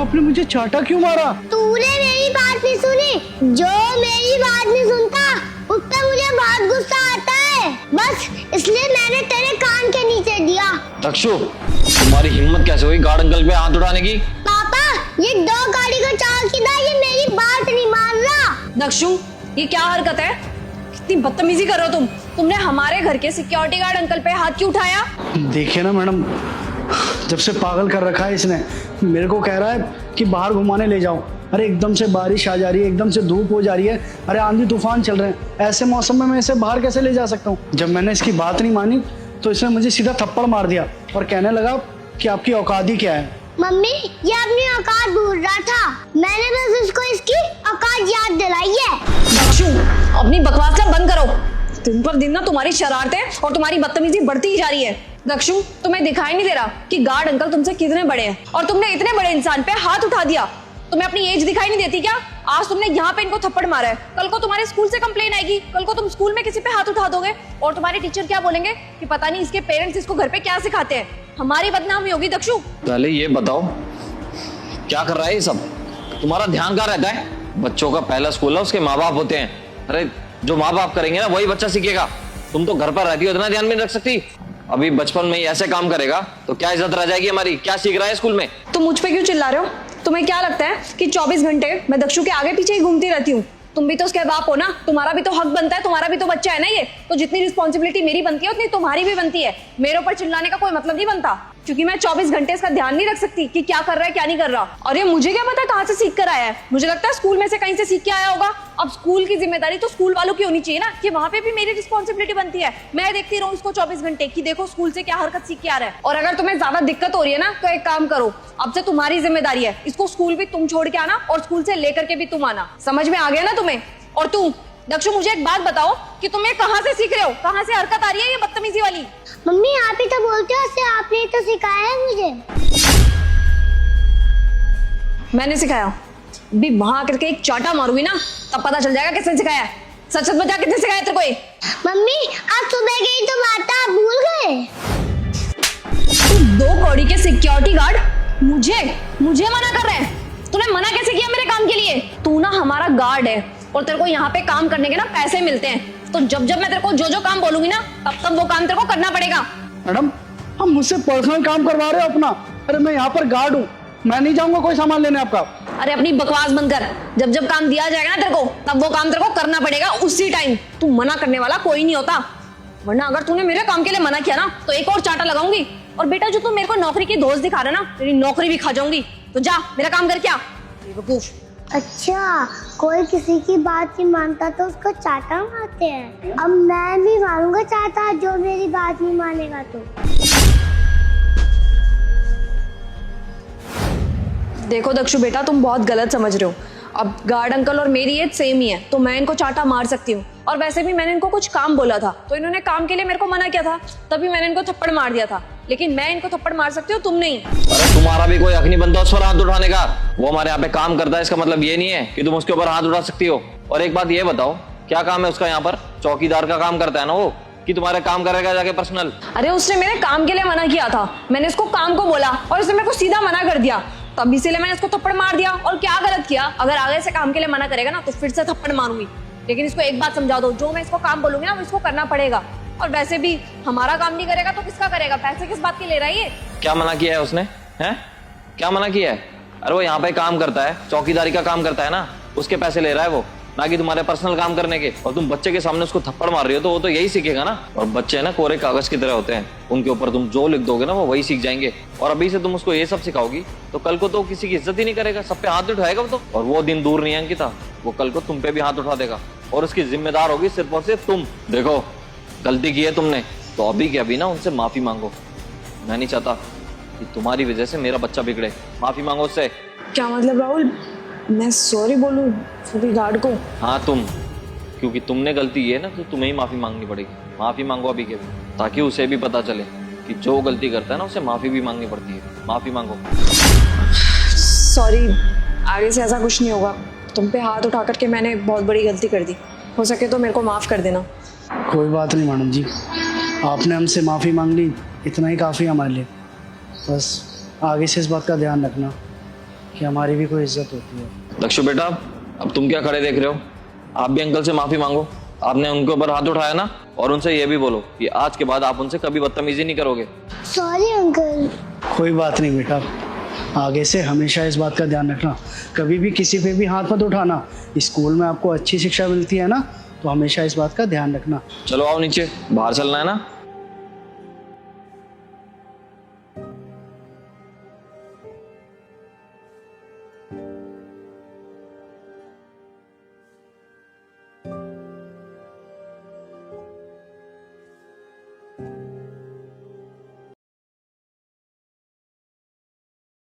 आपने मुझे चाटा क्यों मारा? तूने मेरी बात नहीं सुनी। जो मेरी बात नहीं सुनता उस पे मुझे बहुत गुस्सा आता है, बस इसलिए मैंने तेरे कान के नीचे दिया। दक्षु, तुम्हारी हिम्मत कैसे हुई गार्ड अंकल पे हाथ उठाने की? पापा, ये दो गाड़ी का चौकीदार ये मेरी बात नहीं मान रहा। दक्षु, ये क्या हरकत है? कितनी बदतमीजी कर रहे हो तुम। तुमने हमारे घर के सिक्योरिटी गार्ड अंकल पे हाथ क्यों उठाया? देखिए ना मैडम, जब से पागल कर रखा है इसने। मेरे को कह रहा है कि बाहर घुमाने ले जाओ। अरे एकदम से बारिश आ जा रही है, एकदम से धूप हो जा रही है, अरे आंधी तूफान चल रहे हैं, ऐसे मौसम में मैं इसे बाहर कैसे ले जा सकता हूँ? जब मैंने इसकी बात नहीं मानी तो इसने मुझे सीधा थप्पड़ मार दिया और कहने लगा कि आपकी औकात ही क्या है। मम्मी, ये अपनी औकात भूल रहा था, मैंने बस उसको इसकी औकात याद दिलाई है। दक्षु, अपनी बकवास ना बंद करो। दिन पर दिन ना तुम्हारी शरारतें और तुम्हारी बदतमीजी बढ़ती ही जा रही है। दक्षु, तुम्हें दिखाई नहीं दे रहा कि गार्ड अंकल तुमसे कितने बड़े हैं और तुमने इतने बड़े इंसान पे हाथ उठा दिया? तुम्हें अपनी एज दिखाई नहीं देती क्या? आज तुमने यहाँ पे इनको थप्पड़ मारा है, कल को तुम्हारे स्कूल से कंप्लेन आएगी, कल को तुम स्कूल में किसी पे हाथ उठा दोगे और तुम्हारे टीचर क्या बोलेंगे कि पता नहीं इसके पेरेंट्स इसको घर पे क्या सिखाते हैं। हमारी बदनामी होगी दक्षु। पहले ये बताओ क्या कर रहा है ये सब? तुम्हारा ध्यान कहाँ रहता है? बच्चों का पहला स्कूल है, उसके माँ बाप होते हैं। अरे जो माँ बाप करेंगे ना वही बच्चा सीखेगा। तुम तो घर पर रहती हो, इतना ध्यान में नहीं रख सकती? अभी बचपन में ही ऐसे काम करेगा तो क्या इज्जत रह जाएगी हमारी? क्या सीख रहा है स्कूल में? तुम मुझ पे क्यों चिल्ला रहे हो? तुम्हें क्या लगता है कि 24 घंटे मैं दक्षु के आगे पीछे ही घूमती रहती हूँ? तुम भी तो उसके बाप हो ना, तुम्हारा भी तो हक बनता है, तुम्हारा भी तो बच्चा है ना ये। तो जितनी रिस्पॉन्सिबिलिटी मेरी बनती है उतनी तुम्हारी भी बनती है। मेरे ऊपर चिल्लाने का कोई मतलब नहीं बनता, क्योंकि मैं 24 घंटे इसका ध्यान नहीं रख सकती कि क्या कर रहा है क्या नहीं कर रहा। और ये मुझे क्या पता कहाँ से सीख कर आया है? मुझे लगता है स्कूल में से कहीं से सीख के आया होगा। अब स्कूल की जिम्मेदारी तो स्कूल वालों की होनी चाहिए ना, कि वहाँ पे भी मेरी रिस्पॉन्सिबिलिटी बनती है। मैं देखती रहूँ इसको 24 घंटे कि देखो स्कूल से क्या हरकत सीख के आ रहा है। और अगर तुम्हें ज्यादा दिक्कत हो रही है ना तो एक काम करो, अब से तुम्हारी जिम्मेदारी है, इसको स्कूल भी तुम छोड़ के आना और स्कूल से लेकर के भी तुम आना। समझ में आ गया ना तुम्हें? और तुम दक्षु, मुझे एक बात बताओ कि तुम्हें कहाँ से सीख रहे हो, कहाँ से हरकत आ रही है ये बदतमीजी वाली? मम्मी, आप ही तो बोलते हो, उससे आपने तो सिखाया है मुझे। मैंने सिखाया? भी वहां आकर के एक चाटा मारूंगी ना तब पता चल जाएगा किसने सिखाया है। सच सच बता, किसने सिखाया तेरे को ये? मम्मी, आज सुबह की तो बात आप भूल गए। तू 2 कौड़ी के सिक्योरिटी गार्ड मुझे मना कर रहे हैं? तूने मना कैसे किया मेरे काम के लिए? तू ना हमारा गार्ड है और तेरे को यहाँ पे काम करने के ना पैसे मिलते हैं, तो जब जब मैं तेरे को जो जो काम बोलूंगी ना तब तब वो काम तेरे को करना पड़ेगा। मैडम, हम मुझसे पर्सनल काम करवा रहे हो अपना? अरे मैं यहाँ पर गार्ड हूँ, मैं नहीं जाऊंगा कोई सामान लेने आपका। अरे अपनी बकवास बंद कर। जब जब काम दिया जाएगा ना तेरे को तब वो काम तेरे को करना पड़ेगा उसी टाइम। तू मना करने वाला कोई नहीं होता, वरना अगर तूने मेरे काम के लिए मना किया ना तो एक और चाटा लगाऊंगी। और बेटा, जो तू मेरे को नौकरी की दोस्त दिखा रहा है ना, तेरी नौकरी भी खा जाऊंगी। तो जा मेरा काम कर। क्या बेवकूफ। अच्छा, कोई किसी की बात नहीं मानता तो उसको चाटा मारते हैं। अब मैं भी मारूंगा चाटा जो मेरी बात नहीं मानेगा तो। देखो दक्षु बेटा, तुम बहुत गलत समझ रहे हो। अब गार्ड अंकल और मेरी एज सेम ही है, तो मैं इनको चाटा मार सकती हूँ। और वैसे भी मैंने इनको कुछ काम बोला था तो इन्होंने काम के लिए मेरे को मना किया था, तभी मैंने इनको थप्पड़ मार दिया था। लेकिन मैं इनको थप्पड़ मार सकती हूँ, तुम नहीं। अरे तुम्हारा भी कोई हक नहीं बनता उस पर हाथ उठाने का। वो हमारे यहाँ पे काम करता है, इसका मतलब ये नहीं है कि तुम उसके ऊपर हाथ उठा सकती हो। और एक बात ये बताओ, क्या काम है उसका यहाँ पर? चौकीदार का काम करता है ना वो, कि तुम्हारे काम करेगा जाके पर्सनल? अरे उसने मेरे काम के लिए मना किया था, मैंने इसको काम को बोला और उसने मेरे को सीधा मना कर दिया, तब इसीलिए मैंने इसको थप्पड़ मार दिया। और क्या गलत किया? अगर आगे से काम के लिए मना करेगा ना तो फिर से थप्पड़ मारूंगी। लेकिन इसको एक बात समझा दो, जो मैं इसको काम बोलूंगी ना वो इसको करना पड़ेगा। और वैसे भी हमारा काम नहीं करेगा तो किसका करेगा? पैसे किस बात के ले रहा है ये? क्या मना किया है उसने? हैं? क्या मना किया है? अरे वो यहाँ पे काम करता है, चौकीदारी का काम करता है ना, उसके पैसे ले रहा है वो, ना कि तुम्हारे पर्सनल काम करने के। और तुम बच्चे के सामने उसको थप्पड़ मार रही हो तो वो तो यही सीखेगा ना। और बच्चे ना कोरे कागज की तरह होते हैं, उनके ऊपर तुम जो लिख दोगे ना वो वही सीख जाएंगे। और अभी से तुम उसको ये सब सिखाओगी तो कल को तो किसी की इज्जत ही नहीं करेगा, सब पे हाथ उठाएगा वो तो। और वो दिन दूर नहीं है अंकिता, वो कल को तुम पे भी हाथ उठा देगा और उसकी जिम्मेदार होगी सिर्फ और सिर्फ तुम। देखो, गलती की है तुमने तो अभी के अभी ना उनसे माफी मांगो। मैं नहीं चाहता कि तुम्हारी वजह से मेरा बच्चा बिगड़े। माफी मांगो उससे। क्या मतलब राहुल, मैं सॉरी बोलूं सभी गार्ड को? हाँ तुम, क्योंकि तुमने गलती की है ना तो तुम्हें ही माफी मांगनी पड़ेगी। माफी मांगो अभी के भी, ताकि उसे भी पता चले कि जो गलती करता है ना उसे माफी भी मांगनी पड़ती है। माफी मांगो। सॉरी, आगे से ऐसा कुछ नहीं होगा। तुम पे हाथ उठा करके मैंने बहुत बड़ी गलती कर दी, हो सके तो मेरे को माफ कर देना। कोई बात नहीं मैडम जी, आपने हमसे माफ़ी मांग ली, इतना ही काफ़ी हमारे लिए। बस आगे से इस बात का ध्यान रखना कि हमारी भी कोई इज्जत होती है। दक्षु बेटा, अब तुम क्या खड़े देख रहे हो? आप भी अंकल से माफी मांगो। आपने उनके ऊपर हाथ उठाया ना, और उनसे ये भी बोलो कि आज के बाद आप उनसे कभी बदतमीजी नहीं करोगे। Sorry uncle. कोई बात नहीं बेटा, आगे से हमेशा इस बात का ध्यान रखना, कभी भी किसी पे भी हाथ मत उठाना। स्कूल में आपको अच्छी शिक्षा मिलती है ना, तो हमेशा इस बात का ध्यान रखना। चलो आओ नीचे, बाहर चलना है ना।